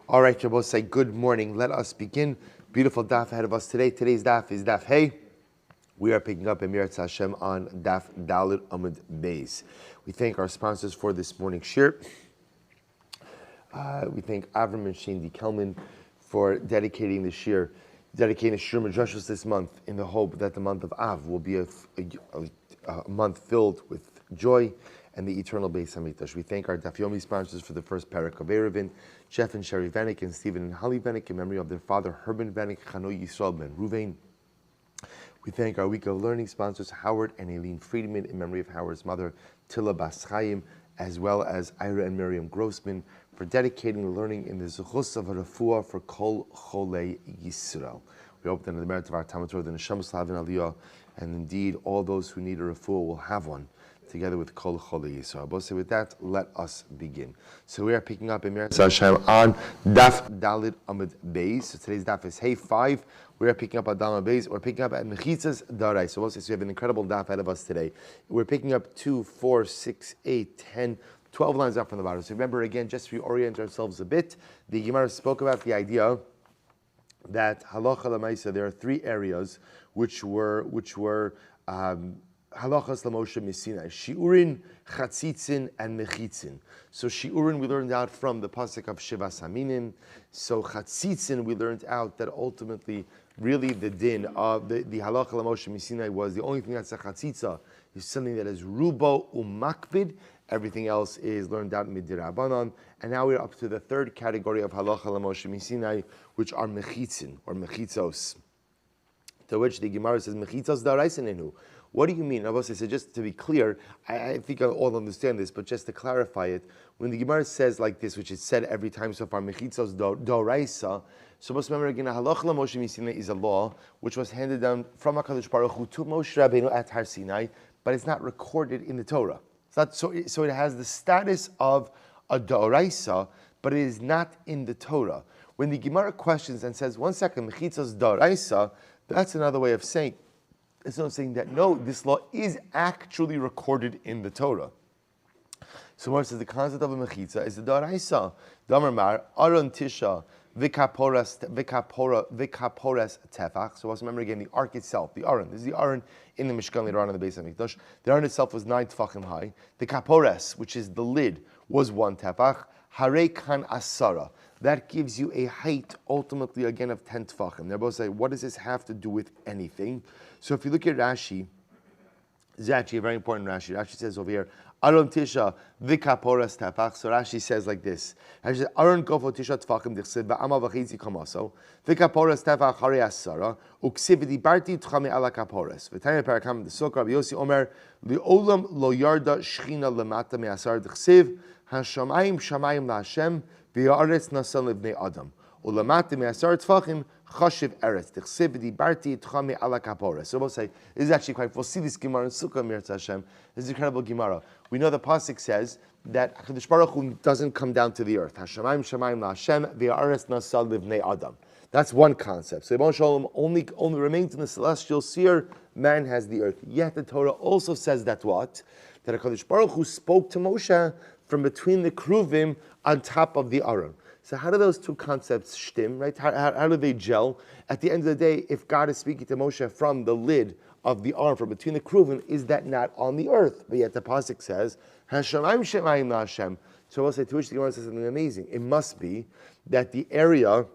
All right, Shabbos, say good morning. Let us begin. Beautiful daf ahead of us today. Today's daf is daf Hey. We are picking up Emir Hashem on daf Dalit Amud Beis. We thank our sponsors for this morning's shir. We thank Avram and Shane Kelman for dedicating the shir Madrashos this month in the hope that the month of Av will be a month filled with joy and the eternal Beis Hamikdash. We thank our Daf Yomi sponsors for the first parak of Eruvin, Jeff and Sherry Vanek and Stephen and Holly Vanek in memory of their father Herman Vanek, Chano Yisrael ben Ruvain. We thank our week of learning sponsors Howard and Eileen Friedman in memory of Howard's mother Tilla Bas Chaim, as well as Ira and Miriam Grossman for dedicating the learning in the Zuchus of Refuah for Kol Cholei Yisrael. We hope that in the merit of our Talmud Torah, the Neshama Slav and Aliyah, and indeed all those who need a refuah will have one, together with Kol Cholei Yisrael. So with that, let us begin. So we are picking up Emir Hashem on Daf Dalit Amud Beis. So today's Daf is Hey 5. We are picking up at Dalit Beis. We're picking up at Mechitzas Darai. So we have an incredible Daf ahead of us today. We're picking up 2, 4, 6, 8, 10, 12 lines up from the bottom. So remember again, just to reorient ourselves a bit, the Gemara spoke about the idea that halacha l'maisa, there are 3 areas which were halachas l'Moshe Misinai: shiurin, chatzitzin, and mechitzin. So shiurin we learned out from the pasuk of Shiva Saminim. So chatzitzin we learned out that ultimately, really the din of the halacha l'Moshe Misinai was the only thing that's a chatzitza is something that is rubo umakvid. Everything else is learned out midirabanan. And now we're up to the 3rd category of halacha l'Moshe Misinai, which are mechitzin or mechitzos. To which the Gemara says mechitzos daraisenenu. What do you mean? Obviously, so just to be clear, I think I'll all understand this, but just to clarify it, when the Gemara says like this, which is said every time so far, mechitzos doraisa, so let's remember again, halacha l'Moshe Misinai is a law which was handed down from HaKadosh Baruch Hu to Moshe Rabbeinu at Har Sinai, but it's not recorded in the Torah. So it has the status of a doraisa, but it is not in the Torah. When the Gemara questions and says, 1 second, mechitzos doraisa, that's another way of saying, it's not saying that, no, this law is actually recorded in the Torah. So Mar says the concept of a mechitza is the doraisa. Damar mar, aron tisha, vikaporas tefach. So let's remember again the ark itself, the aron. This is the aron in the Mishkan later on in the Beis Hamikdash. The aron itself was 9 tefachim high. The kapores, which is the lid, was 1 tefach. Hare kan asara. That gives you a height, ultimately, again, of 10 tefachim. They're both saying, what does this have to do with anything? So if you look at Rashi, this is actually a very important Rashi. Rashi says over here, Aron tisha v'kaporas tefach. So Rashi says like this. Rashi says, Aron gofo tisha tefachim dichsev ba'ama v'chitzi kamaso v'kaporas tefach hare asara uksiv v'dibarti tchami ala kaporas. V'tanya parakam d'sok Rabbi Yossi Omer li'olam lo yarda shchina lemata me'asar dichsev hashamayim shamayim la'Hashem v'ya'aretz nasan livnei adam ulamata me'asar tefachim chashiv eretz dichsev v'dibarti tchami ala kaporas. So we'll say, this is actually quite, we'll see this Gemara in Sukkah, Mirz Hashem. This is incredible Gemara. We know the pasuk says that HaKadosh Baruch Hu doesn't come down to the earth. Hashamayim shamayim la'Hashem v'ya'aretz nasan livnei adam. That's one concept. So Yibon Shalom only remains in the celestial sphere, man has the earth. Yet the Torah also says that what? That HaKadosh Baruch Hu spoke to Moshe from between the Kruvim on top of the Aron. So how do those two concepts shtim, right? How do they gel? At the end of the day, if God is speaking to Moshe from the lid of the arm, from between the Kruvim, is that not on the earth? But yet the pasuk says, Hashamayim shemayim la'Hashem. So we'll say, to which the Gemara says something amazing. It must be that the area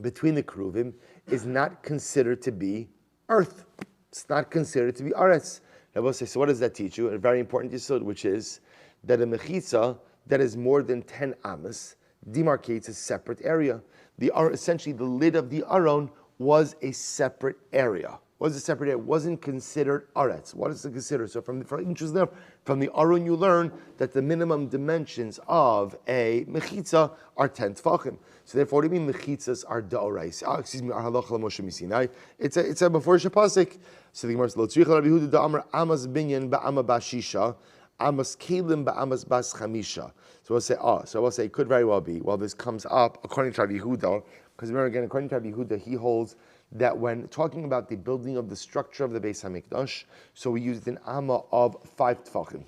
between the Kruvim is not considered to be earth. It's not considered to be aretz. Now we'll say, so what does that teach you? A very important yesod, which is that a mechitza that is more than 10 amas demarcates a separate area. Essentially, the lid of the aron was a separate area. It wasn't considered aretz. What is it considered? So from the aron you learn that the minimum dimensions of a mechitza are 10 tefachim. So therefore, what do you mean mechitzas are da'orais? Are halacha l'Moshe Misinai? It's a before pasuk. So the Gemara says, "Lo tzricha Rabbi Yehuda da'amar amas binyan ba'ama bashisha, amas kelim ba'amas bas chamisha." So we'll say it could very well be. Well, this comes up according to Rabbi Yehuda, because remember again, according to Rabbi Yehuda, he holds that when talking about the building of the structure of the Beis Hamikdash, so we used an amma of 5 tefachim.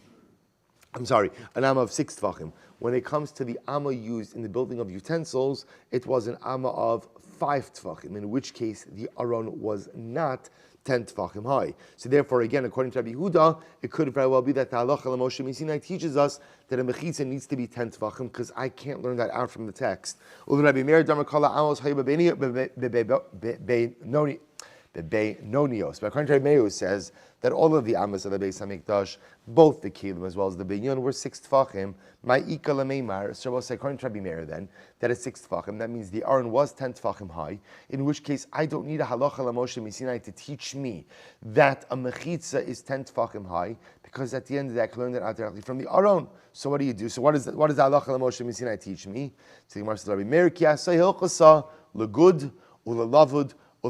I'm sorry, an amma of 6 tefachim. When it comes to the amma used in the building of utensils, it was an amma of 5 tefachim, in which case the aron was not 10 tefachim high. So therefore, again, according to Rabbi Yehuda, it could very well be that the halacha l'Moshe Misinai teaches us that a mechitza needs to be 10 tefachim, because I can't learn that out from the text. Rabbi Meir Damakala Amos the Benonios. But according to Meir, says that all of the amas of the Beis Hamikdash, both the kelim as well as the binyan, were 6 tefachim. My ika lemeimar. So we'll say, according to Rabbi Meir, then that is 6 tefachim. That means the aron was 10 tefachim high. In which case, I don't need a halacha l'Moshe Misinai to teach me that a mechitza is 10 tefachim high, because at the end of the day, I can learn that out directly from the aron. So what do you do? So what does the halacha l'Moshe Misinai teach me? So the Gemara says, Rabbi Meir ki asay hilchasa legud ulelavud. So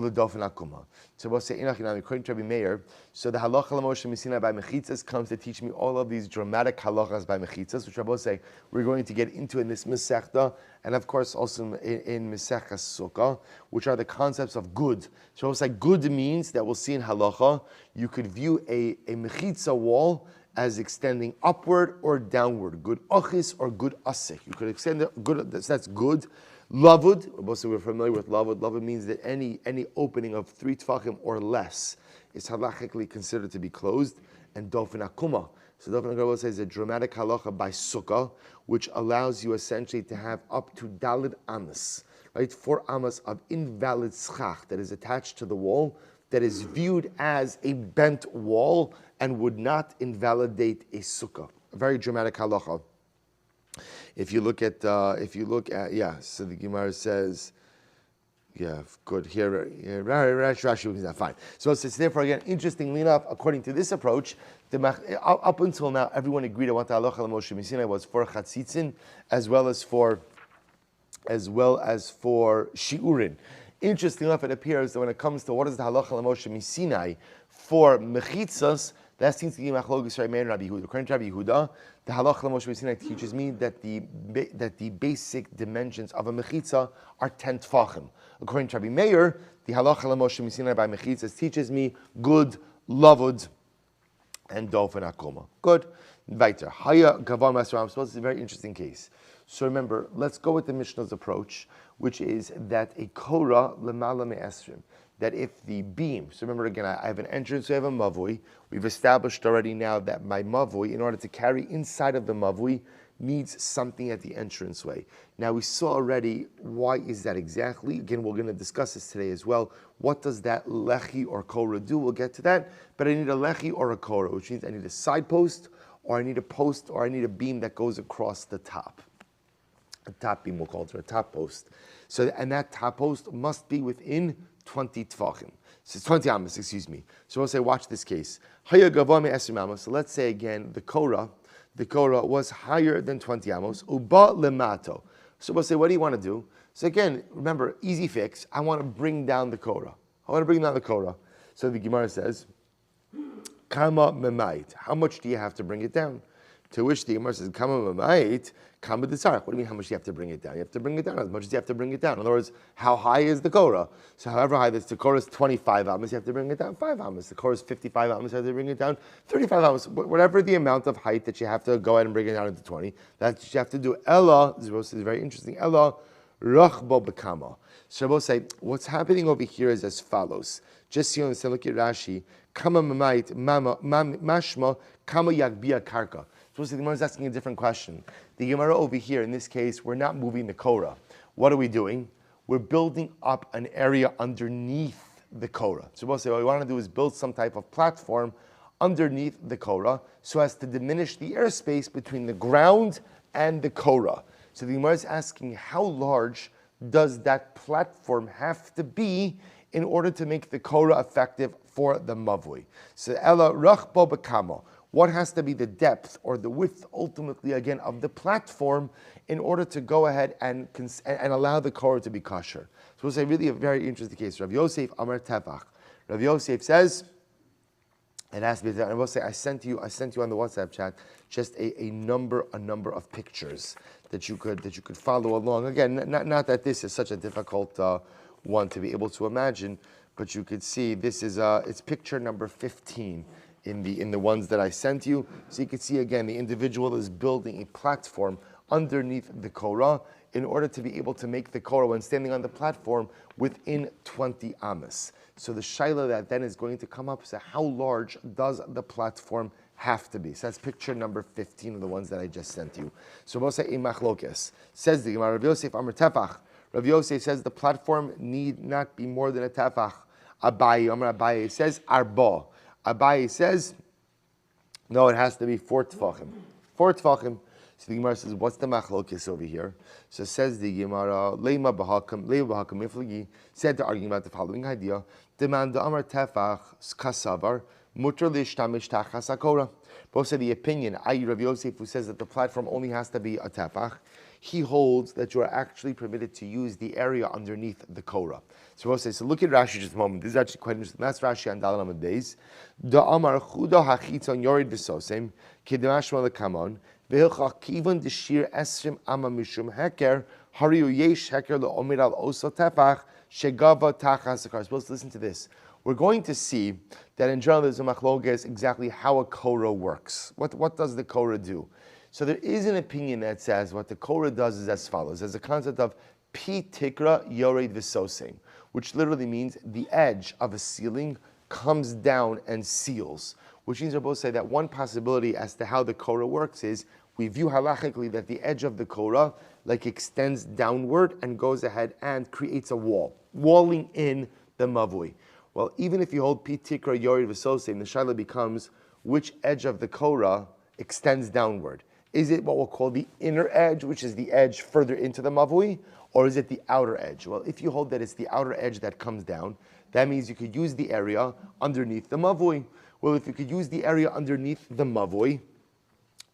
we'll say, according to Rabbi Meir, so the halacha l'Moshe Misinai by mechitzas comes to teach me all of these dramatic halachas by mechitzas, which Rabbi say we're going to get into in this Masechta, and of course also in Masechta Sukkah, which are the concepts of good. So we'll say good means that we'll see in halacha, you could view a mechitza wall as extending upward or downward, good achis or good asik. You could extend it good. That's good. Lavud, we're familiar with lavud. Lavud means that any opening of 3 tefachim or less is halachically considered to be closed. And dofin akuma. So dofin akuma says a dramatic halacha by sukkah, which allows you essentially to have up to dalid amas, right? 4 amas of invalid schach that is attached to the wall, that is viewed as a bent wall and would not invalidate a sukkah. A very dramatic halacha. If you look at, so the Gemara says, good here. Rashi is not fine. So it's therefore again, interestingly enough, according to this approach, up until now, everyone agreed on what the halacha l'Moshe Misinai was for chatzitzin, as well as for shiurin. Interestingly enough, it appears that when it comes to what is the halacha l'Moshe Misinai for mechitzas, that seems to be machlokes Rabbi Meir and Rabbi Yehuda. According to Rabbi Yehuda, the halacha l'Moshe Misinai teaches me that the basic dimensions of a mechitza are 10 tefachim. According to Rabbi Meir, the halacha l'Moshe Misinai by mechitzas teaches me good, lavud, and dofen akoma. Good. Weiter. Haya gavar masram. So it's a very interesting case. So remember, let's go with the Mishnah's approach, which is that a korah lemala me'esrim, that if the beam, so remember again, I have an entrance, I have a mavui. We've established already now that my mavui, in order to carry inside of the mavui, needs something at the entranceway. Now we saw already, why is that exactly? Again, we're going to discuss this today as well. What does that lechi or korah do? We'll get to that. But I need a lechi or a korah, which means I need a side post, or I need a post, or I need a beam that goes across the top. A top beam, we'll call it, or a top post. So, and that top post must be within 20 tefachim. So 20 amas, excuse me. So we'll say, watch this case. So let's say again, the korah was higher than 20 amos. Uba lemato. So we'll say, what do you want to do? So again, remember, easy fix. I want to bring down the korah. So the Gemara says, Kama memait. How much do you have to bring it down? To which the Gemara says, Kama memait, kama desarach. What do you mean, how much do you have to bring it down? You have to bring it down as much as you have to bring it down. In other words, how high is the korah? So however high the korah is 25 amas, you have to bring it down 5 amas. The korah is 55 amas, you have to bring it down 35 amas. Whatever the amount of height that you have to go ahead and bring it down into 20, that's what you have to do. Ella, this is very interesting. Ella, rachbo bekama. So we'll say, what's happening over here is as follows. Just so you understand, look at Rashi. Kama mamait, mashma, kama yagbia karka. So the Gemara is asking a different question. The Gemara over here, in this case, we're not moving the korah. What are we doing? We're building up an area underneath the korah. So we'll say what we want to do is build some type of platform underneath the korah so as to diminish the airspace between the ground and the korah. So the Gemara is asking, how large does that platform have to be in order to make the korah effective for the mavui? So ela rachbo bekamo. What has to be the depth or the width, ultimately, again, of the platform in order to go ahead and allow the korah to be kosher? So we'll say really a very interesting case. Rav Yosef Amar Tevach. Rav Yosef says, it has to be, and we'll say, I sent you on the WhatsApp chat just a number of pictures that you could follow along. Again, not that this is such a difficult one to be able to imagine, but you could see this is it's picture number 15 in the ones that I sent you. So you can see again, the individual is building a platform underneath the Korah in order to be able to make the Korah when standing on the platform within 20 amas. So the shaila that then is going to come up is how large does the platform have to be? So that's picture number 15 of the ones that I just sent you. So we'll say imachlokes. Says the Gemara, Rav Yosef Amar Tefach. Rav Yosef says the platform need not be more than a tefach. Abaye, Amar Abaye says arba. Abaye says, no, it has to be 4 tefachim. 4 tefachim. So the Gemara says, what's the machlokes over here? So says the Gemara, Leima b'hakam miflagi, said to arguing about the following idea: Demand Amar tefach kasavar mutter lishtamish tachas hakora. Both say the opinion, i.e. Rav Yosef, who says that the platform only has to be a tefach, he holds that you are actually permitted to use the area underneath the Korah. So we'll say, so look at Rashi just a moment. This is actually quite interesting. That's Rashi on Dalan Amud Beis. Da Amar Chuda Hachitzon Yored V'Sosem Kedemashma Lekamon V'Hilcha Kivon Deshir Esrim Ama Mishum Heker Hariu Yesh Heker LeOmir Al Oso Tefach Shegava Tachas Sakar. Supposed to listen to this. We're going to see that in general there's a machlokes exactly how a Korah works. What does the Korah do? So there is an opinion that says what the Korah does is as follows. There's a concept of Pi Tikra Yored V'Sosem, which literally means the edge of a ceiling comes down and seals. Which means we both say that one possibility as to how the Korah works is we view halachically that the edge of the Korah like extends downward and goes ahead and creates a wall, walling in the mavui. Well, even if you hold Pi Tikra Yored V'Sosem, the shaila becomes which edge of the Korah extends downward. Is it what we'll call the inner edge, which is the edge further into the mavui, or is it the outer edge? Well, if you hold that it's the outer edge that comes down, that means you could use the area underneath the mavui. Well, if you could use the area underneath the mavui,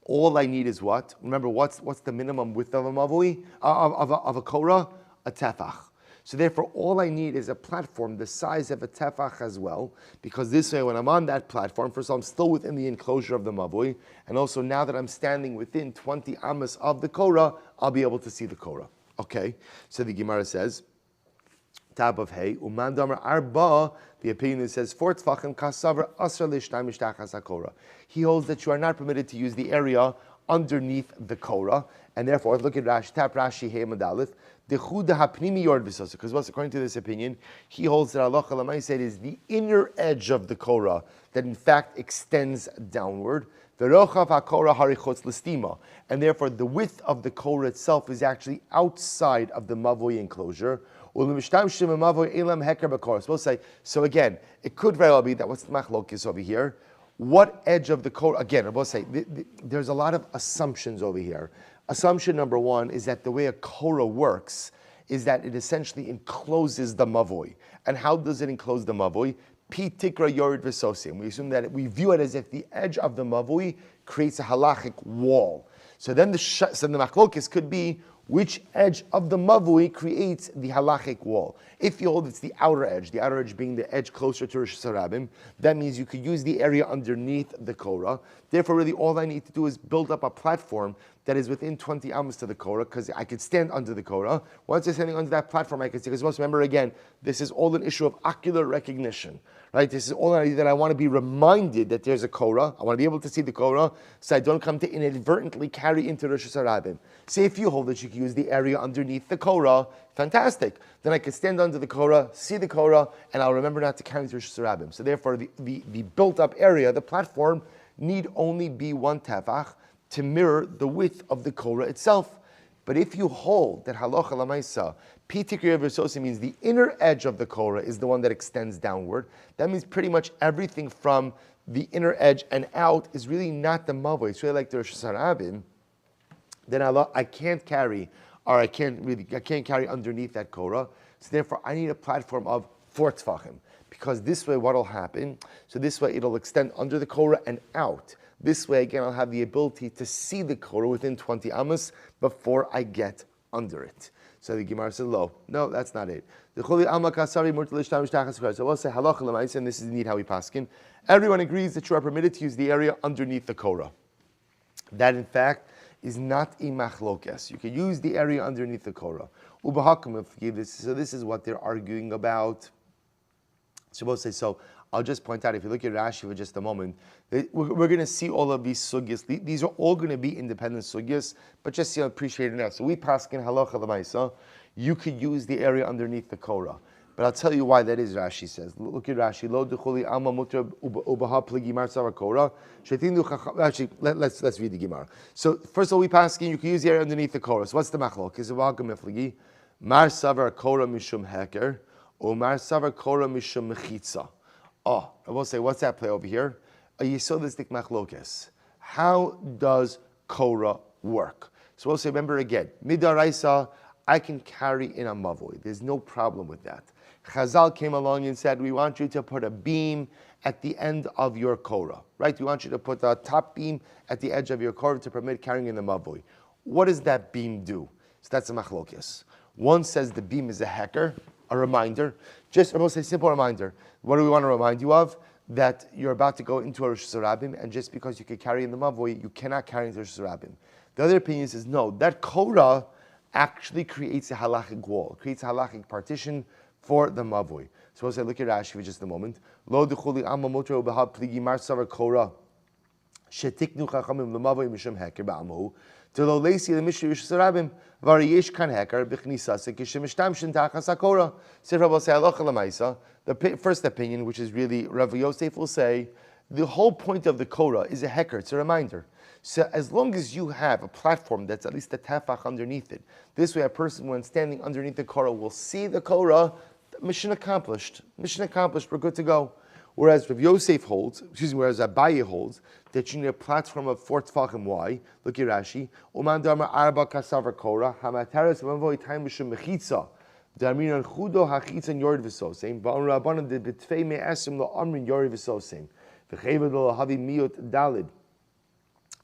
all I need is what? Remember, what's the minimum width of a mavui, of a Korah? A tefach. So therefore, all I need is a platform the size of a tefach as well, because this way, when I'm on that platform, first of all, I'm still within the enclosure of the mavui, and also now that I'm standing within 20 amas of the Korah, I'll be able to see the Korah. Okay, so the Gemara says, Tab of Hey, Umandamar Arba, the opinion that says, 4 tefachim kasavar asra lishtamish tachas hakora. He holds that you are not permitted to use the area underneath the Korah, and therefore, look at Rashi, tap Rashi, Hey Madalith, because what's according to this opinion, he holds that Allah said is the inner edge of the Korah that in fact extends downward. And therefore the width of the Korah itself is actually outside of the Mavoi enclosure. So again, it could very well be that what's the machlokes over here? What edge of the Korah? Again, I will say there's a lot of assumptions over here. Assumption number one is that the way a Korah works is that it essentially encloses the mavoi. And how does it enclose the mavoi? Pi tikra yored v'sosim. We assume that we view it as if the edge of the mavoi creates a halachic wall. So then the machlokes could be which edge of the mavui creates the halachic wall. If you hold it's the outer edge being the edge closer to Rosh Hashanah, that means you could use the area underneath the Korah. Therefore, really all I need to do is build up a platform that is within 20 amos to the Korah, because I could stand under the Korah. Once I'm standing under that platform, I can see, because most remember again, this is all an issue of ocular recognition. Right? This is all that I want to be reminded that there's a Korah. I want to be able to see the Korah so I don't come to inadvertently carry into Rosh Hashanah. Say if you hold that you can use the area underneath the Korah, fantastic. Then I can stand under the Korah, see the Korah, and I'll remember not to carry into Rosh Hashanah. So therefore the built up area, the platform, need only be 1 tefach to mirror the width of the Korah itself. But if you hold that halacha lamaisa, Pi tikra v'sosim means the inner edge of the Korah is the one that extends downward, that means pretty much everything from the inner edge and out is really not the mavoi. It's really like the Rosh Hashanah. Then I can't carry underneath that Korah. So therefore, I need a platform of 4 tefachim. Because this way, what will happen? So this way, it'll extend under the Korah and out. This way, again, I'll have the ability to see the Korah within 20 amos before I get under it. So the Gemara says, no, that's not it. So we'll say halacha l'maisa, and this is indeed how we paskin. Everyone agrees that you are permitted to use the area underneath the Korah. That, in fact, is not a machlokes. You can use the area underneath the Korah. So this is what they're arguing about. So we'll say, so I'll just point out, if you look at Rashi for just a moment, we're going to see all of these sugyas. These are all going to be independent sugyas, but just appreciate it now. So we paskin halacha l'maisa, you could use the area underneath the korah. But I'll tell you why that is, Rashi says. Look at Rashi. Lo duchuli alma mutra ubaha pligi marsavar korah. Actually, let's read the Gemara. So first of all, we paskin, you can use the area underneath the korah. So what's the machlok? Is it wagam mifligi? Marsavar korah mishum heker. Omar savar korah mishum mechitza. Oh, I will say, what's that play over here? A yisodistic machlokes. How does korah work? So we'll say, remember again, midaraisa, I can carry in a mavoi. There's no problem with that. Chazal came along and said, we want you to put a beam at the end of your korah, right? We want you to put a top beam at the edge of your korah to permit carrying in the mavoi. What does that beam do? So that's a machlokes. One says the beam is a heker, a reminder, just a most simple reminder. What do we want to remind you of? That you're about to go into a Rosh Hashanah, and just because you can carry in the Mavoi, you cannot carry into Rosh Hashanah. The other opinion says, no, that Korah actually creates a halachic wall, creates a halachic partition for the Mavoi. So we'll say, look at Rashi for just a moment. Lo duchuli amma motra ubahab pligi mar savar Korah, shetiknu chachamim l'mavoi mishum heker ba'amu, to lo leisi l'mishri Rosh Hashanah, variyesh kan heker b'chnisase kishemishtamshin tachas hakora. So Rabbi will say halacha l'maisa. The first opinion, which is really Rav Yosef, will say the whole point of the korah is a heker. It's a reminder. So as long as you have a platform that's at least a tefach underneath it, this way a person when standing underneath the korah will see the korah. Mission accomplished. Mission accomplished. We're good to go. Whereas Rav Yosef holds, whereas Abaye holds that you need a platform of 4 tefachim. Why? Look at Rashi. Uman dama arba kasavar korah hamataras mavoy time mishum mechitza. Darminan chudo hachitza yord v'sosem. Ba'on rabbanan de betvei me'esim lo amrin yord v'sosem. V'cheved lo havi miot dalid.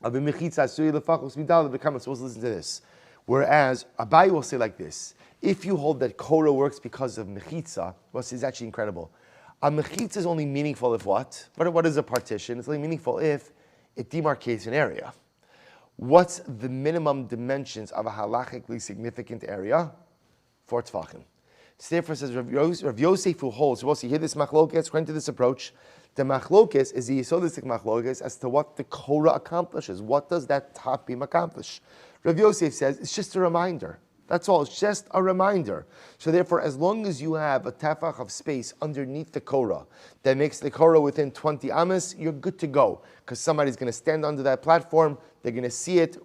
Avi mechitza asuri lefachos midalid. V'kam. Supposed to listen to this. Whereas Abaye will say like this: if you hold that korah works because of mechitza, well, it's actually incredible. A mechitza is only meaningful if what? What is a partition? It's only meaningful if it demarcates an area. What's the minimum dimensions of a halachically significant area? 4 tefachim. So therefore says Rav Yosef who holds, you hear this machlokes, according to this approach, the machlokes is the yisodistic machlokes as to what the korah accomplishes. What does that top beam accomplish? Rav Yosef says it's just a reminder. That's all. It's just a reminder. So therefore, as long as you have a tefach of space underneath the korah that makes the korah within 20 amas, you're good to go. Because somebody's going to stand under that platform, they're going to see it,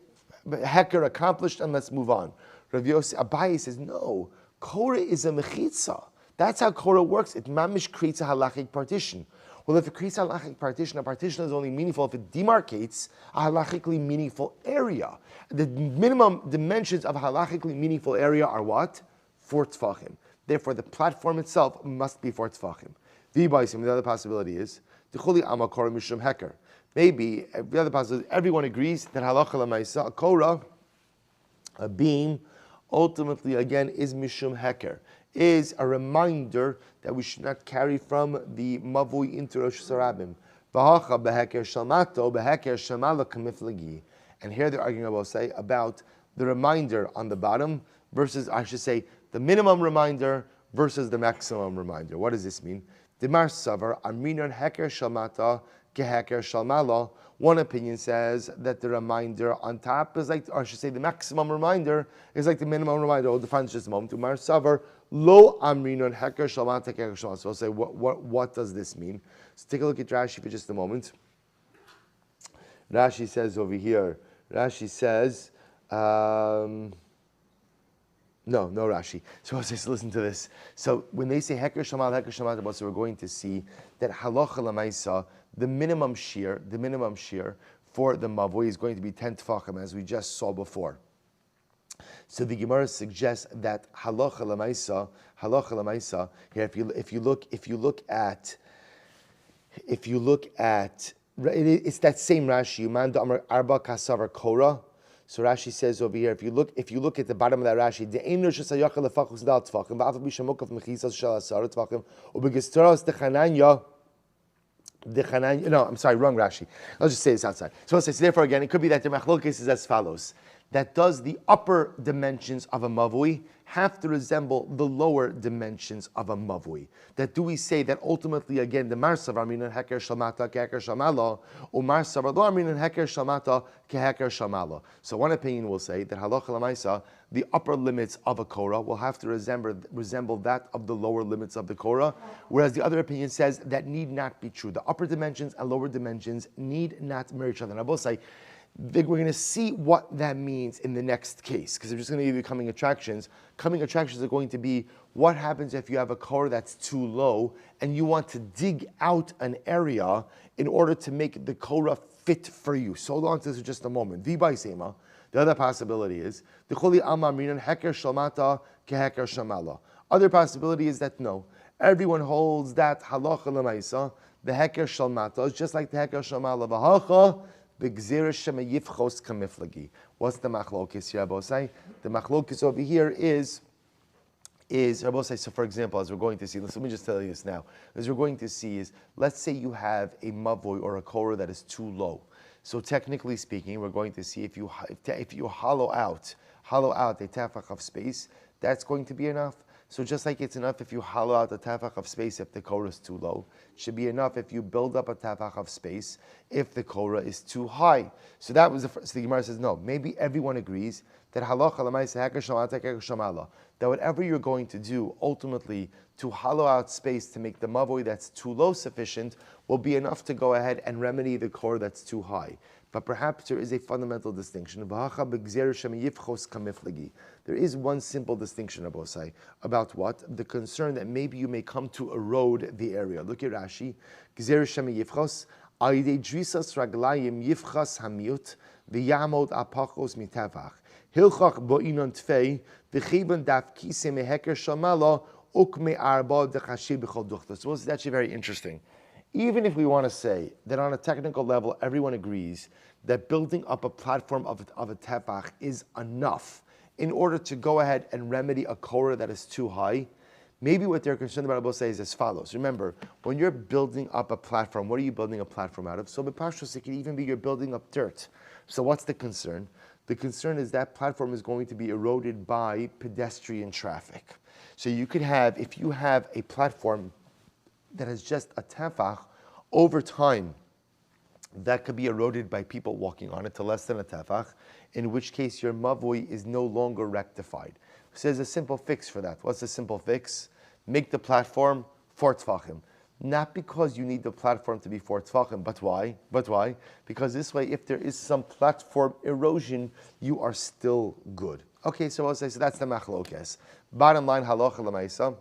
heker accomplished, and let's move on. Rav Yosef Abaye says, no, korah is a mechitza. That's how korah works. It mamish creates a halachic partition. Well, if it creates a halachic partition, a partition is only meaningful if it demarcates a halachically meaningful area. The minimum dimensions of a halachically meaningful area are what? 4 tefachim. Therefore, the platform itself must be 4 tefachim. The other possibility is Dechuli ama korah mishum heker. Maybe the other possibility, everyone agrees that halacha l'maisa, a korah, a beam, ultimately again is mishum heker, is a reminder that we should not carry from the mavui into Rosh Hashanah. V'hacha beheker shalmato beheker shamala kamiflagi. And here they're arguing about the reminder on the bottom versus, I should say, the minimum reminder versus the maximum reminder. What does this mean? Dimar savar aminan heker shalmata keheker shalmala. One opinion says that the reminder on top is like, or I should say, the maximum reminder is like the minimum reminder. We'll define this just a moment. Dimar savar lo aminan heker shalmata keheker shalmala. So I'll say, what does this mean? So take a look at Rashi for just a moment. Rashi says over here. Rashi says, no Rashi. So let's listen to this. So when they say heker shamal, so we're going to see that halacha l'maisa, the minimum shear for the mavoi is going to be 10 tefachim, as we just saw before. So the Gemara suggests that halacha l'maisa here, if you look at it's that same Rashi. Yumanda Amar Arba Kasavar Korah. So Rashi says over here, if you look at the bottom of that Rashi, the Ein Rosh Hashanah lefachos dal tefachim, va'afav bishamokav mechizas shel asar tefachim, ubegisteros dechananya. No, I'm sorry, wrong Rashi. I'll just say this outside. So it says, therefore again, it could be that the machlokes is as follows: that does the upper dimensions of a mavui have to resemble the lower dimensions of a mavui? That do we say that ultimately, again, the marsav arminan heker shamata keheker shamala, or marsav lo arminan heker shamata keheker shamala? So one opinion will say that halacha lamaisa, the upper limits of a korah will have to resemble that of the lower limits of the korah, whereas the other opinion says that need not be true. The upper dimensions and lower dimensions need not mirror each other. And I will say, we're going to see what that means in the next case, because I'm just going to give you coming attractions. Coming attractions are going to be what happens if you have a korah that's too low and you want to dig out an area in order to make the korah fit for you. So hold on to this for just a moment. V'bai sema. The other possibility is the choli amar minan heker shalmata keheker shamala. Other possibility is that no, everyone holds that halacha lemaisa. The heker shalmata is just like the heker shamala. V'hacha. What's the machlokis here, Rabosai? The machlokis over here is Rabosai. So, for example, as we're going to see, let me just tell you this now. As we're going to see is, let's say you have a mavoi or a korah that is too low. So, technically speaking, we're going to see if you hollow out a tefach of space, that's going to be enough. So just like it's enough if you hollow out a tefach of space if the korah is too low, it should be enough if you build up a tefach of space if the korah is too high. So that was the first. So the Gemara says, no, maybe everyone agrees that halacha l'maaseh heker shamata keheker shamala, that whatever you're going to do, ultimately, to hollow out space to make the mavoi that's too low sufficient will be enough to go ahead and remedy the korah that's too high. But perhaps there is a fundamental distinction. There is one simple distinction, Abosai, about what? The concern that maybe you may come to erode the area. Look at Rashi. Gzer Shem Yifchos, Aide Drisas Raglayim Yifchas Hamiut, V'yamod Apachos Mitavach, Hilchach Bo'inon Tfei, V'chiban Daf Kise Meheker Shamala, Ukme Arba Dechashib B'chol Duchta. So it's actually very interesting. Even if we want to say that on a technical level, everyone agrees that building up a platform of a tefach is enough in order to go ahead and remedy a korah that is too high, maybe what they're concerned about, I will say, is as follows. Remember, when you're building up a platform, what are you building a platform out of? So b'pashtus, it can even be you're building up dirt. So what's the concern? The concern is that platform is going to be eroded by pedestrian traffic. So you could have, if you have a platform that is just a tefach, over time, that could be eroded by people walking on it to less than a tefach, in which case your mavoi is no longer rectified. So there's a simple fix for that. What's the simple fix? Make the platform 4 tefachim. Not because you need the platform to be 4 tefachim, but why? Because this way, if there is some platform erosion, you are still good. Okay, so I'll say, so that's the machlokes. Bottom line, halacha l'maisa.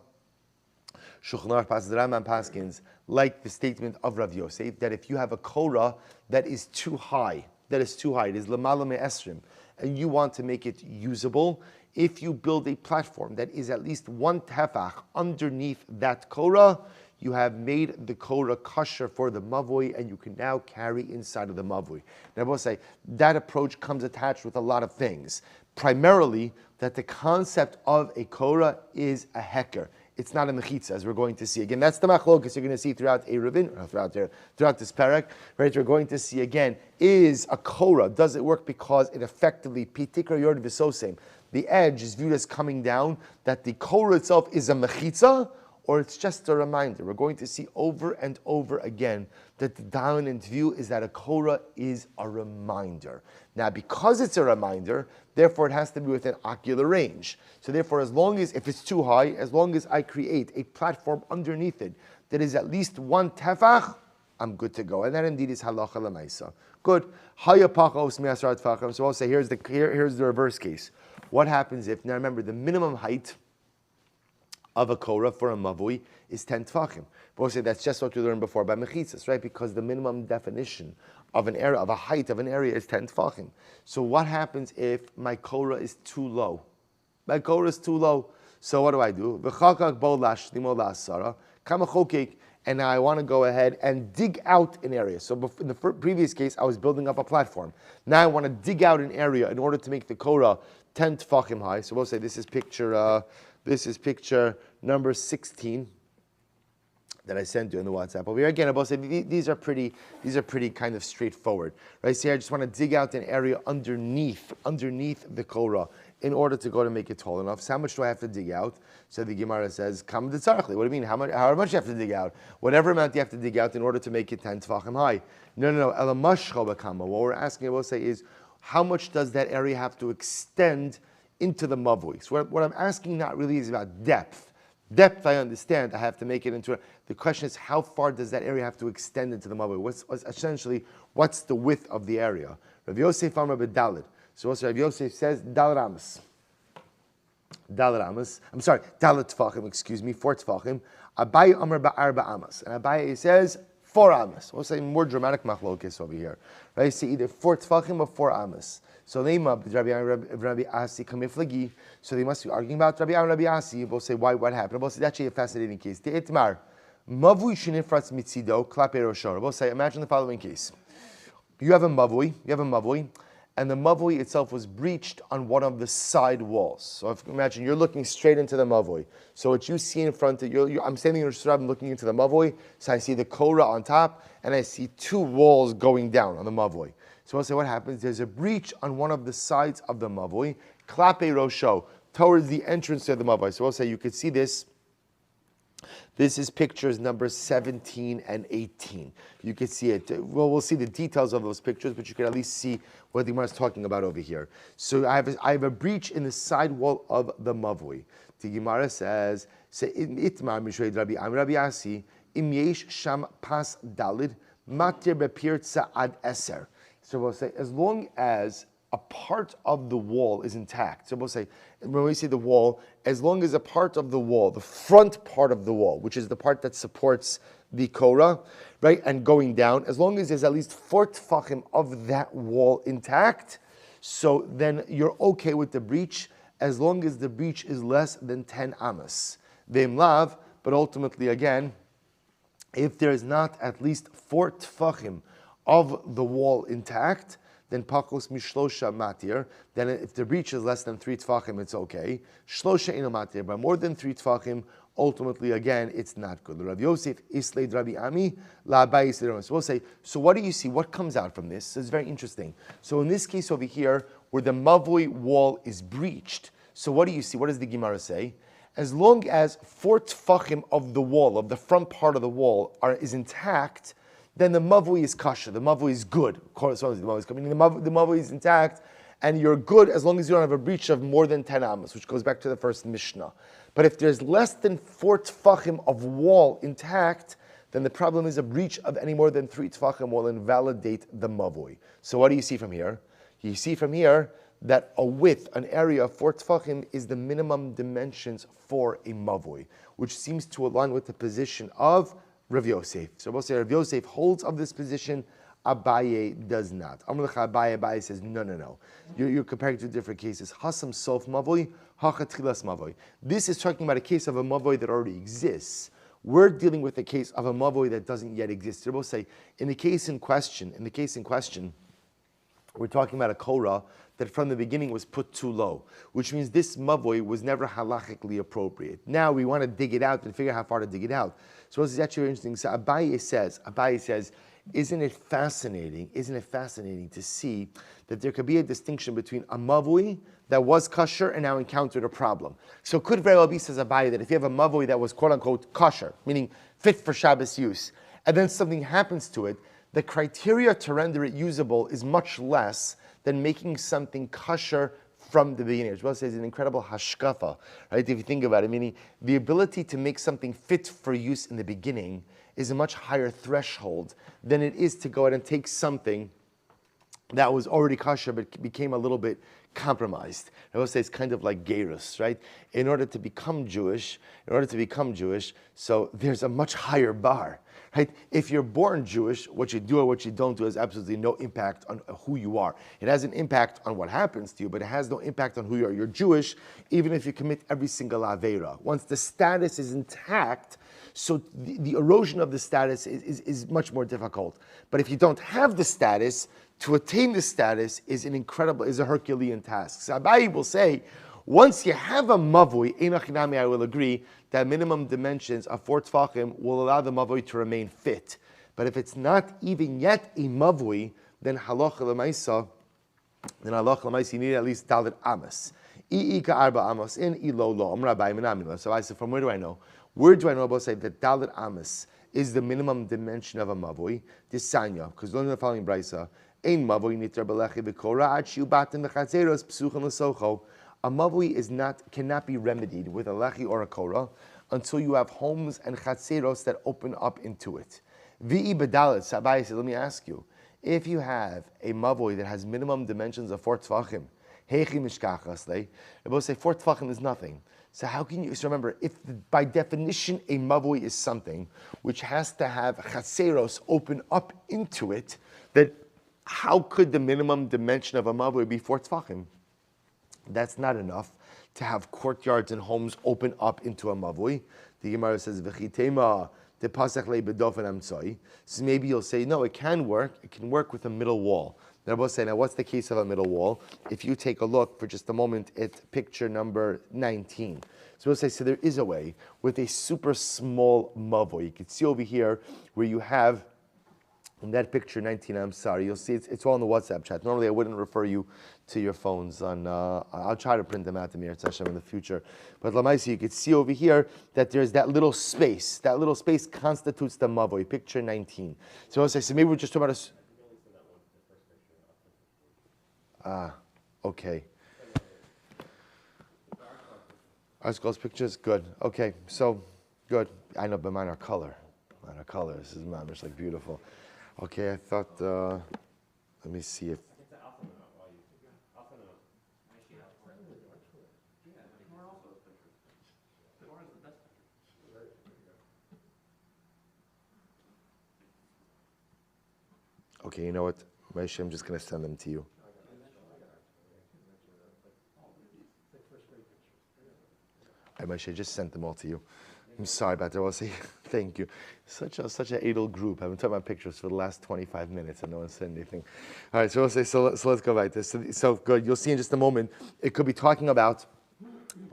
Shulchan Aruch passes the Rambam paskins like the statement of Rav Yosef that if you have a korah that is too high, it is lamala me'esrim, and you want to make it usable, if you build a platform that is at least 1 tefach underneath that korah, you have made the korah kosher for the mavoi, and you can now carry inside of the mavoi. Now I will say that approach comes attached with a lot of things. Primarily, that the concept of a korah is a heker. It's not a mechitza, as we're going to see. Again, that's the machlokas you're going to see throughout Eruvin, throughout this parak. Right, we're going to see again, is a korah, does it work because it effectively, pitikra yord v'sosem, the edge is viewed as coming down, that the korah itself is a mechitza, or it's just a reminder. We're going to see over and over again that the dominant view is that a korah is a reminder. Now, because it's a reminder, therefore it has to be within ocular range. So therefore, as long as, if it's too high, as long as I create a platform underneath it that is at least 1 tefach, I'm good to go. And that indeed is halacha l'maisa. Good. So I'll say, here's the reverse case. What happens if, now remember, the minimum height of a korah for a mavui is 10 tefachim. But we'll say that's just what we learned before by mechitzas, right? Because the minimum definition of an area, of a height of an area, is 10 tefachim. So what happens if my korah is too low? My korah is too low. So what do I do? And now I want to go ahead and dig out an area. So in the previous case, I was building up a platform. Now I want to dig out an area in order to make the korah 10 tefachim high. So we'll say this is picture number 16. that I sent you in the WhatsApp over here. Again, I both say these are pretty kind of straightforward, right? See, I just want to dig out an area underneath the korah in order to go to make it tall enough. So how much do I have to dig out? So the Gemara says, "Kam d'tzarchli." What do you mean? How much you have to dig out? Whatever amount you have to dig out in order to make it 10 tefachim high. No. Ela mashcho b'kama. What we're asking, I will say, is how much does that area have to extend into the mavui? So what I'm asking not really is about depth. Depth, I understand. I have to make it into. The question is, how far does that area have to extend into the mavui? What's the width of the area? Rav Yosef Amar b'Dalid. So also Rav Yosef says Daled Amas. I'm sorry, Daled Tfachim. Excuse me, 4 Tfachim. Abaye Amar ba'arba Amas, and Abaye says 4 Amas. We'll say more dramatic machlokes over here. Right? You see either 4 Tfachim or 4 Amas. So they must be arguing about Rabbi and Rabbi Asi. We'll say why? What happened? We'll say that's actually a fascinating case. We'll say imagine the following case: you have a mavui, and the mavui itself was breached on one of the side walls. So imagine you're looking straight into the mavui. So what you see in front of you, I'm standing in the Shurab, I'm looking into the mavui. So I see the korah on top, and I see 2 walls going down on the mavui. So I'll say what happens, there's a breach on one of the sides of the mavui, klape rosho, towards the entrance to the mavui. So I'll say you could see this. This is pictures number 17 and 18. You can see it. Well, we'll see the details of those pictures, but you can at least see what the Gemara is talking about over here. So I have a breach in the side wall of the mavui. The Gemara says, "Itmar mishoed Rabbi Asi im yesh sham pas dalid matir bepirtza ad eser." So we'll say, as long as a part of the wall is intact. So we'll say, when we say the wall, as long as a part of the wall, the front part of the wall, which is the part that supports the korah, right, and going down, as long as there's at least 4 tefachim of that wall intact, so then you're okay with the breach, as long as the breach is less than 10 amas. Ve'im lav, but ultimately again, if there is not at least 4 tefachim of the wall intact, then pakos mishlosha matir. Then if the breach is less than 3 tefachim, it's okay. Shlosha ino matir, but more than 3 tefachim, ultimately again, it's not good. Rav Yosef isleid Rabbi Ami la Abaye isleid. So we'll say, so what do you see? What comes out from this? It's very interesting. So in this case over here, where the mavui wall is breached, so what do you see? What does the Gemara say? As long as 4 tefachim of the wall, of the front part of the wall, is intact, then the mavui is kasha, the mavui is good. Corresponds to the mavui is coming. The mavui is intact, and you're good as long as you don't have a breach of more than 10 amas, which goes back to the first Mishnah. But if there's less than 4 tefachim of wall intact, then the problem is a breach of any more than 3 tefachim will invalidate the mavui. So what do you see from here? You see from here that a width, an area of 4 tefachim is the minimum dimensions for a mavui, which seems to align with the position of Rav Yosef. So we'll say Rav Yosef holds of this position, Abaye does not. Abaye says, no. You're comparing 2 different cases. Hasam sof mavoi, hachatchilas mavoi. This is talking about a case of a mavoi that already exists. We're dealing with a case of a mavoi that doesn't yet exist. So we'll say, in the case in question, we're talking about a korah that from the beginning was put too low, which means this mavoi was never halachically appropriate. Now we want to dig it out and figure out how far to dig it out. So this is actually very interesting. So Abaye says, isn't it fascinating to see that there could be a distinction between a mavui that was kosher and now encountered a problem? So could very well be, says Abaye, that if you have a mavui that was quote unquote kosher, meaning fit for Shabbos use, and then something happens to it, the criteria to render it usable is much less than making something kosher from the beginning. As well as an incredible hashkafa, right? If you think about it, meaning the ability to make something fit for use in the beginning is a much higher threshold than it is to go ahead and take something that was already kosher but became a little bit compromised. I will say it's kind of like gerus, right? In order to become Jewish, so there's a much higher bar. Right? If you're born Jewish, what you do or what you don't do has absolutely no impact on who you are. It has an impact on what happens to you, but it has no impact on who you are. You're Jewish, even if you commit every single aveira. Once the status is intact, so the erosion of the status is much more difficult. But if you don't have the status, to attain the status is a Herculean task. So Abaye will say, Once you have a mavui, einachinami, I will agree that minimum dimensions of 4 tfachim will allow the mavui to remain fit. But if it's not even yet a mavui, then halacha l'maisa, you need at least dalet amos. I'ika arba amos in ilo lo. So I said, from where do I know? Where do I know about say that dalet amos is the minimum dimension of a mavui? Disanya, because learning the following brisa, ein mavui niter belechi v'kora ad shiubatim v'chatzeros psuchan l'socho. A mavui cannot be remedied with a lechi or a korah until you have homes and chatzeros that open up into it. V'i bedalet, Sabai said, let me ask you, if you have a mavui that has minimum dimensions of 4 tfachim, heichi mishkachas, they both say 4 tfachim is nothing. So how can you, so remember, if by definition a mavui is something which has to have chatzeros open up into it, that how could the minimum dimension of a mavui be 4 tfachim? That's not enough to have courtyards and homes open up into a mavui. The Gemara says, "V'chitema de pasach lebedofen amtzoi." So maybe you'll say, no, it can work. It can work with a middle wall. Then I will say, now what's the case of a middle wall? If you take a look for just a moment at picture number 19. So we'll say, so there is a way with a super small mavui. You can see over here where you have, in that picture 19, I'm sorry, you'll see it's all in the WhatsApp chat. Normally I wouldn't refer you to your phones. I'll try to print them out to me in the future. But Lamaisi, you can see over here that there's that little space. That little space constitutes the mavoi, picture 19. So I'll say, so maybe we're just talking about okay. Articles, pictures, good. Okay, so good. I know, but mine are color. Mine are color. This is mamish like beautiful. Okay, I thought. Let me see if. Okay, you know what, Moshe, I'm just going to send them to you. Moshe, I just sent them all to you. I'm sorry about that. I'll say thank you. Such an idle group. I've been talking about pictures for the last 25 minutes and no one said anything. All right, so we'll say, so let's go back to this. So good. You'll see in just a moment, it could be talking about,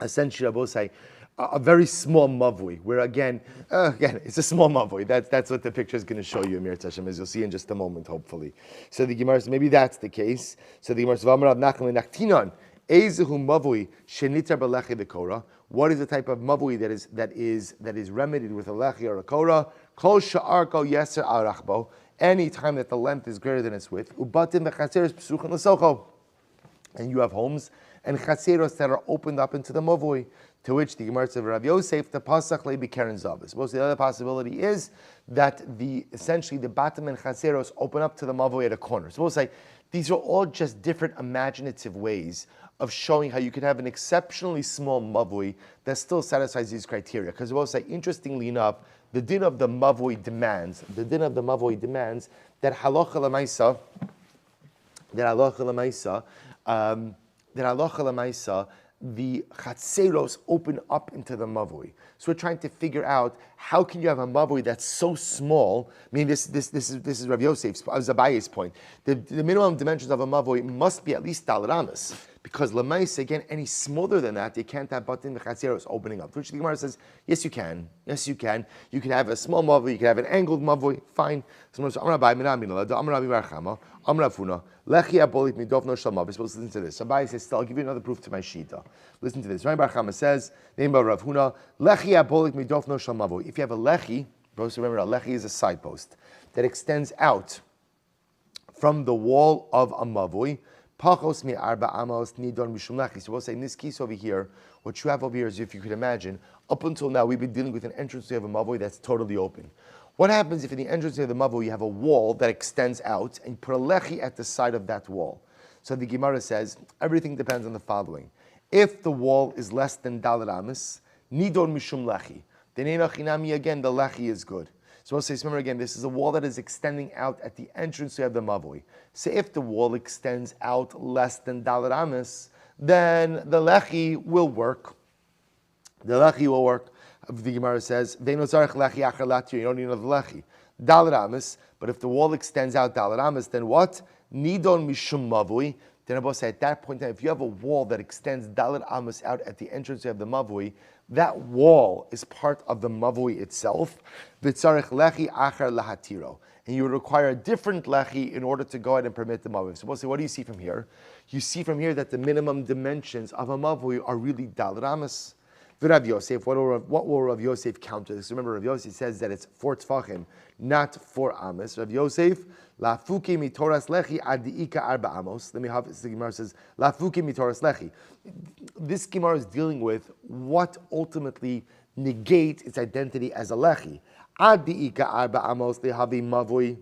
essentially, I will say, a very small mavui, where again, it's a small mavui. That's what the picture is going to show you, Amir Tashem, as you'll see in just a moment, hopefully. So the Gemara says, maybe that's the case. So the Gemara says, V'amarav nachem l'naktinon, ezehu mavui shenitar b'lechi v'korah. What is the type of mavui that is remedied with a lechi or a korah? Kol sha'arko yeser arachbo. Any time that the length is greater than its width, ubatim v'chatzeros psuchan l'socho, and you have homes and chatzeros that are opened up into the mavui. To which the Gemara says, Rav Yosef, the pasach lebi keren zavis. Most of the other possibility is that essentially the batim and chatzeros open up to the mavui at a corner. So we'll say these are all just different imaginative ways of showing how you can have an exceptionally small mavui that still satisfies these criteria. Because we'll say, interestingly enough, the din of the mavui demands that halacha l'maisa, the chatzeros open up into the mavui. So we're trying to figure out how can you have a mavui that's so small. I mean, this is Rav Yosef's, Zabaye's point. The minimum dimensions of a mavui must be at least dalet amos. Because lemais, again, any smaller than that, you can't have batim v'chatzeros opening up. Which the Gemara says, yes, you can. Yes, you can. You can have a small mavui, you can have an angled mavui, fine. Listen to this. Abai says, I'll give you another proof to my shita. Listen to this. Rabbi Bar Chama says, name by Rav Huna, lechi abolik midofno shal mavui. If you have a lechi, remember, a lechi is a side post that extends out from the wall of a mavui. Pachos mi arba amos nidon mishum lechi. So we'll say in this case over here, what you have over here is, if you could imagine, up until now we've been dealing with an entrance to have a mavui that's totally open. What happens if in the entrance of the mavui you have a wall that extends out and you put a lechi at the side of that wall? So the Gemara says, everything depends on the following. If the wall is less than dalet amos, nidon mishum lechi, then einachinami, again, the lechi is good. So we'll say, remember again, this is a wall that is extending out at the entrance to have the mavui. So if the wall extends out less than dalet amos, then the lechi will work. The lechi will work. The Gemara says, you don't need another lechi. Dalet amos, but if the wall extends out dalet amos, then what? Nidon mishum mavui. then Rabbi say at that point in time, if you have a wall that extends Dalit Amos out at the entrance of the Mavui, that wall is part of the Mavui itself. V'tzarech lechi achar lahatiro. And you would require a different lechi in order to go ahead and permit the Mavui. So we'll say, what do you see from here? You see from here that the minimum dimensions of a Mavui are really Dalit Amos. Rav Yosef, what will Rav Yosef counter this? Remember, Rav Yosef says that it's 4 tfachim, not 4 amos. Rav Yosef, lafuki mitoras lechi adiika arba amos. Let me have the Gemara says lafuki mitoras lechi. This Gemara is dealing with what ultimately negates its identity as a lechi. Adiika arba amos lehavi mavui.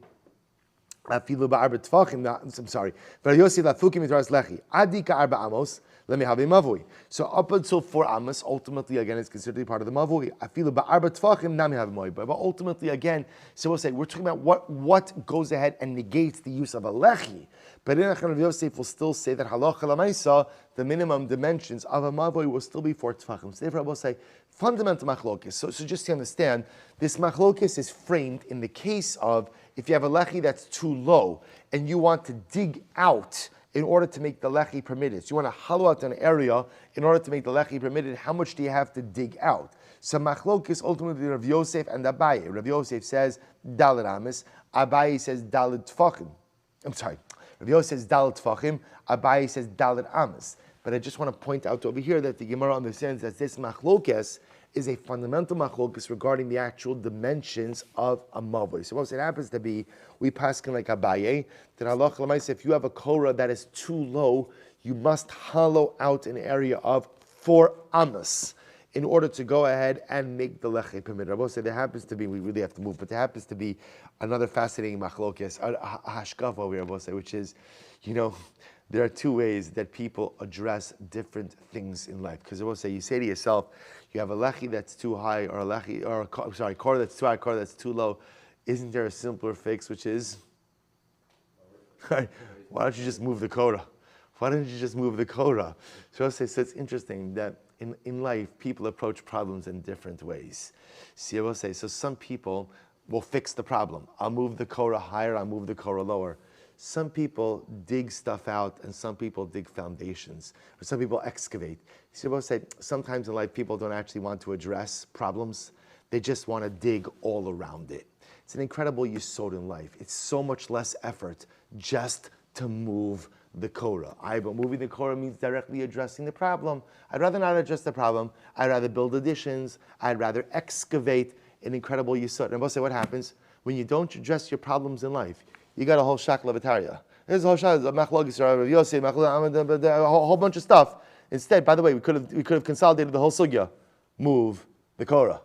I'm sorry. Rav Yosef lafuki mitoras lechi adika arba amos. Let me have a mavui. So up until 4 amos, ultimately again, it's considered to be part of the mavui. I feel about arba tfachim, nami have a mavui. But ultimately again, so we'll say we're talking about what goes ahead and negates the use of a lechi. But in Rav Yosef will still say that halacha lamaisa, the minimum dimensions of a mavui will still be 4 tfachim. So therefore, I will say fundamental machlokis. So just to understand, this machlokis is framed in the case of if you have a lechi that's too low and you want to dig out in order to make the lechi permitted. So you want to hollow out an area in order to make the lechi permitted. How much do you have to dig out? So machlokis ultimately Rav Yosef and Abaye. Rav Yosef says Dalit Amos. Abaye says Dalit Tfachim. I'm sorry. Rav Yosef says Dalit Tfachim. Abaye says Dalit Amos. But I just want to point out over here that the Gemara understands that this machlokis is a fundamental machlokis regarding the actual dimensions of a mavoi. So what it happens to be, we paskin like Abaye, that halacha l'maaseh, if you have a korah that is too low, you must hollow out an area of 4 amos in order to go ahead and make the lechi permitted. Rabbi said there happens to be, we really have to move, but there happens to be another fascinating machlokis, a hashkafa over here, Rabbi said, which is, there are 2 ways that people address different things in life. Because I will say, you say to yourself, you have a lechi that's too high, or a korah that's too high, korah that's too low. Isn't there a simpler fix, which is, why don't you just move the korah? Why don't you just move the korah? So I will say, so it's interesting that in life, people approach problems in different ways. See, I will say, so some people will fix the problem. I'll move the korah higher, I'll move the korah lower. Some people dig stuff out, and some people dig foundations, or some people excavate. See, I say sometimes in life people don't actually want to address problems; they just want to dig all around it. It's an incredible yesod in life. It's so much less effort just to move the korah. But moving the korah means directly addressing the problem. I'd rather not address the problem. I'd rather build additions. I'd rather excavate an incredible yesod. And I will say what happens when you don't address your problems in life. You got a whole shakla of Ataria. There's a whole shakla of machlokis, Rav Yosef, a whole bunch of stuff. Instead, by the way, we could have consolidated the whole sugya. Move the korah.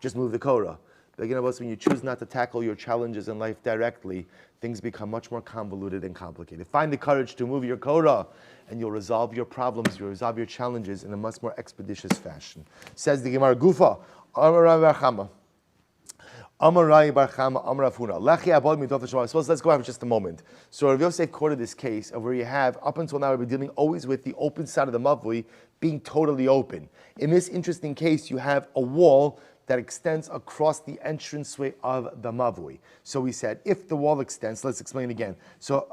Just move the korah. But again, when you choose not to tackle your challenges in life directly, things become much more convoluted and complicated. Find the courage to move your korah, and you'll resolve your problems, you'll resolve your challenges in a much more expeditious fashion. Says the Gemara, Gufa, Amar Chama. Amar Rai Bar Chama, Amar Afuna. Lechi abod midot hashema. So let's go over just a moment. So Rav Yosef quoted this case of where you have, up until now, we've been dealing always with the open side of the mavui being totally open. In this interesting case, you have a wall that extends across the entranceway of the mavui. So we said, if the wall extends, let's explain again. So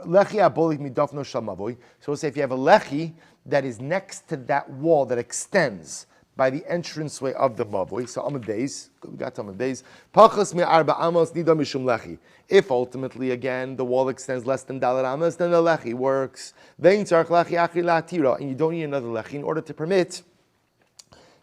lechi abod midot shel mavui. So we'll say if you have a lechi that is next to that wall that extends by the entranceway of the mavui. So Amud Beis, we got Amud Beis. Pachas me'arba amos nida mishum lechi. If ultimately again the wall extends less than dalar amos, then the lechi works. Vein tzarich lechi achri la'atira, and you don't need another lechi in order to permit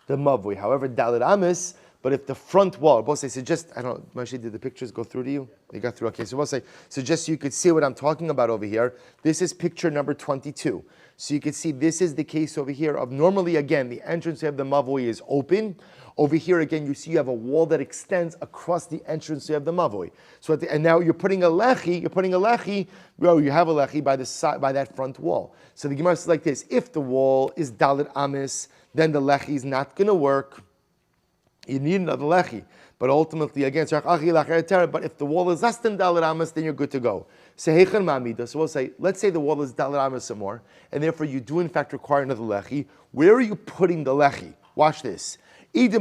the mavui. However, dalar amos. But if the front wall, both say, just I don't know, Moshe, did the pictures go through to you? They got through. Okay, so we'll say, so just so you could see what I'm talking about over here. This is picture number 22. So you can see this is the case over here of normally again the entrance of the mavui is open. Over here again you see you have a wall that extends across the entrance of the mavui. So and now you're putting a lechi. Well, you have a lechi by the side by that front wall. So the Gemara says like this: if the wall is dalit amis, then the lechi is not going to work. You need another lechi. But ultimately, again, but if the wall is less than dalit amas, then you're good to go. So we'll say, let's say the wall is dalit amas some more, and therefore you do in fact require another lechi. Where are you putting the lechi? Watch this. We'll say,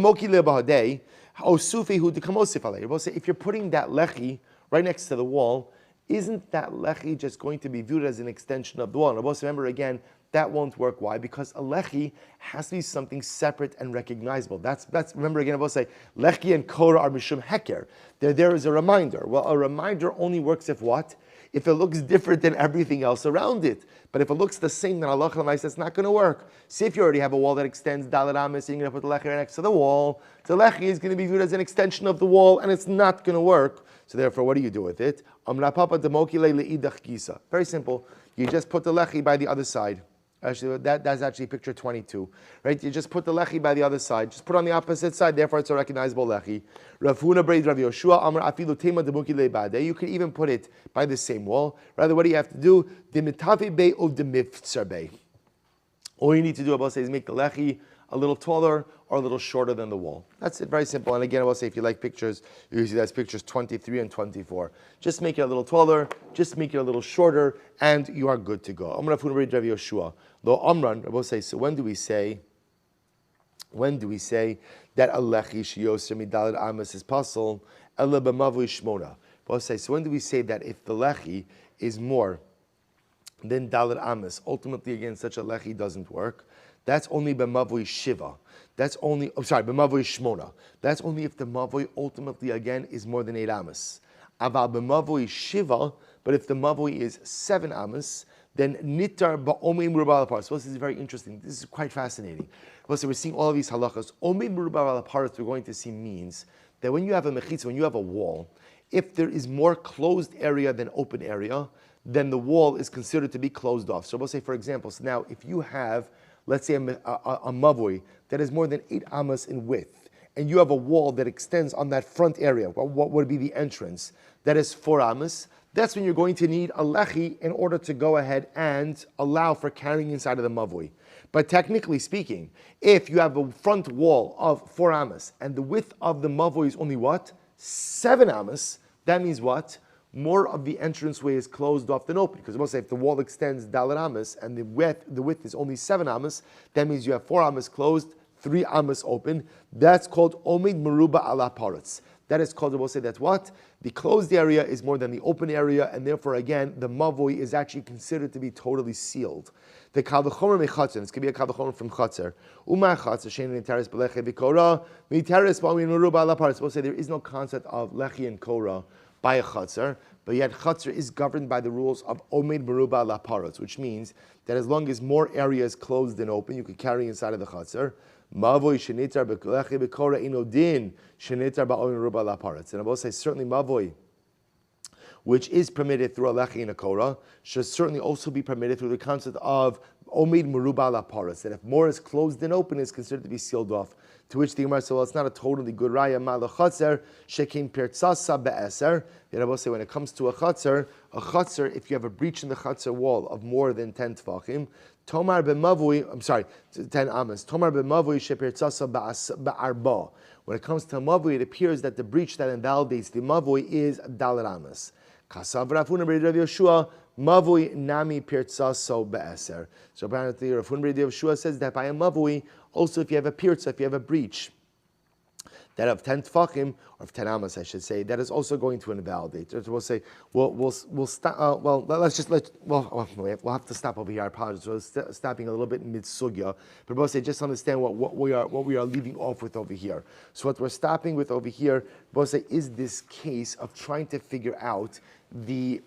if you're putting that lechi right next to the wall, isn't that lechi just going to be viewed as an extension of the wall? And remember again, that won't work. Why? Because a lechi has to be something separate and recognizable. That's remember again, I will say, lechi and korah are mishum heker. There is a reminder. Well, a reminder only works if what? If it looks different than everything else around it. But if it looks the same, then Allah says it's not going to work. See, if you already have a wall that extends dalet amis, you're going to put the lechi right next to the wall. The lechi is going to be viewed as an extension of the wall, and it's not going to work. So therefore, what do you do with it? Very simple. You just put the lechi by the other side. Actually, that's actually picture 22, right? You just put the lechi by the other side. Just put on the opposite side. Therefore, it's a recognizable lechi. You could even put it by the same wall. Rather, what do you have to do? All you need to do, I will say, is make the lechi a little taller or a little shorter than the wall. That's it, very simple. And again, I will say, if you like pictures, you see that's pictures 23 and 24. Just make it a little taller, just make it a little shorter, and you are good to go. Lo Amran, I will say, so when do we say that a lechi shiyoser midalad amas is possible? Ela b'mavui shmona. I will say, so when do we say that if the lechi is more than dalad amas, ultimately again such a lechi doesn't work? That's only b'mavui shiva. B'mavui shmona. That's only if the mavui ultimately again is more than 8 amas. Aval b'mavui shiva, but if the mavui is 7 amas, then nitar ba'omei merubah alaparos. So this is very interesting. This is quite fascinating. Well, so we're seeing all of these halachas. Omei merubah alaparos, we're going to see means that when you have a mechitza, when you have a wall, if there is more closed area than open area, then the wall is considered to be closed off. So we'll say, for example, so now if you have, let's say, a mavui that is more than 8 amas in width, and you have a wall that extends on that front area, what would be the entrance, that is 4 amas, that's when you're going to need a lechi in order to go ahead and allow for carrying inside of the mavui. But technically speaking, if you have a front wall of 4 amas and the width of the mavui is only what? 7 amas, that means what? More of the entranceway is closed off than open. Because we'll say if the wall extends dalet amas and the width is only 7 amas, that means you have 4 amas closed, 3 amas open. That's called omid meruba ala paretz. That is called, we'll say that's what? The closed area is more than the open area, and therefore again, the mavui is actually considered to be totally sealed. The kalvachomer mechatzer, this could be a kalvachomer from chatzer. Uma chatzer, shein niteres beleche b'korah, niteres ba'omid meruba ala paretz. We'll say there is no concept of lechi and korah by a chatzar, but yet chatzar is governed by the rules of omed meruba la parotz, which means that as long as more area is closed than open, you could carry inside of the chatzar. Mavoi shenitar b'lechi b'korah inodin shenitar ba'omed meruba la parotz. And I will say certainly mavoi, which is permitted through a lechi and a korah, should certainly also be permitted through the concept of omed meruba la parotz, that if more is closed than open, is considered to be sealed off. To which the Gemara says, well, it's not a totally good raya. Ma'ala chatzer shekin pirtzasa be'eser. The Rebbe will say when it comes to a chatzer, if you have a breach in the chatzer wall of more than 10 tefachim, tomar b'mavui, 10 amas. Tomar b'mavui shepirtzasa be'arba. When it comes to mavui, it appears that the breach that invalidates the mavui is dalet amas. Kasav Rafuna b'Rav Yoshua. Mavui nami pirtzaso be'eser. So apparently Rav Huna B'Rav Yoshua says that by a mavui, also if you have a pirtza, if you have a breach, that of 10 tefachim, or of 10 amas, I should say, that is also going to invalidate. So we'll say, we'll stop. We'll have to stop over here. I apologize. We're stopping a little bit mid sugya, but we'll say just understand what we are leaving off with over here. So what we're stopping with over here, we'll say, is this case of trying to figure out the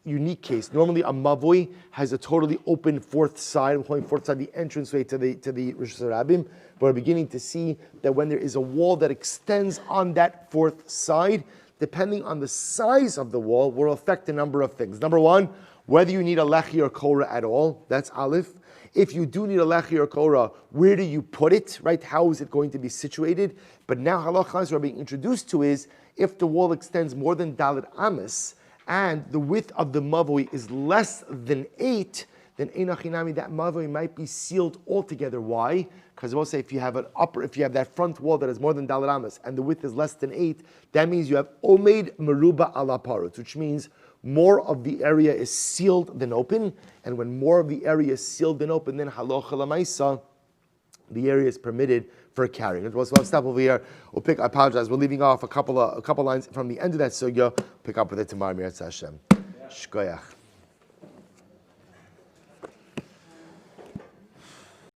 unique case. Normally, a mavui has a totally open fourth side. I'm calling fourth side the entranceway to the Rosh Hashanah. But we're beginning to see that when there is a wall that extends on that fourth side, depending on the size of the wall, will affect a number of things. Number one, whether you need a lechi or korah at all. That's aleph. If you do need a lechi or korah, where do you put it? Right? How is it going to be situated? But now halachas we're being introduced to is if the wall extends more than dalet amas, and the width of the mavui is less than 8, then einachinami, that mavui might be sealed altogether. Why? Because we'll say if you have that front wall that is more than dalet amas and the width is less than 8, that means you have omed meruba ala parut, which means more of the area is sealed than open. And when more of the area is sealed than open, then halacha lamaisa, the area is permitted for carrying. So I'll stop over here. I apologize. We're leaving off a couple lines from the end of that sugya. Pick up with it tomorrow. Mirat Hashem. Shkoyach.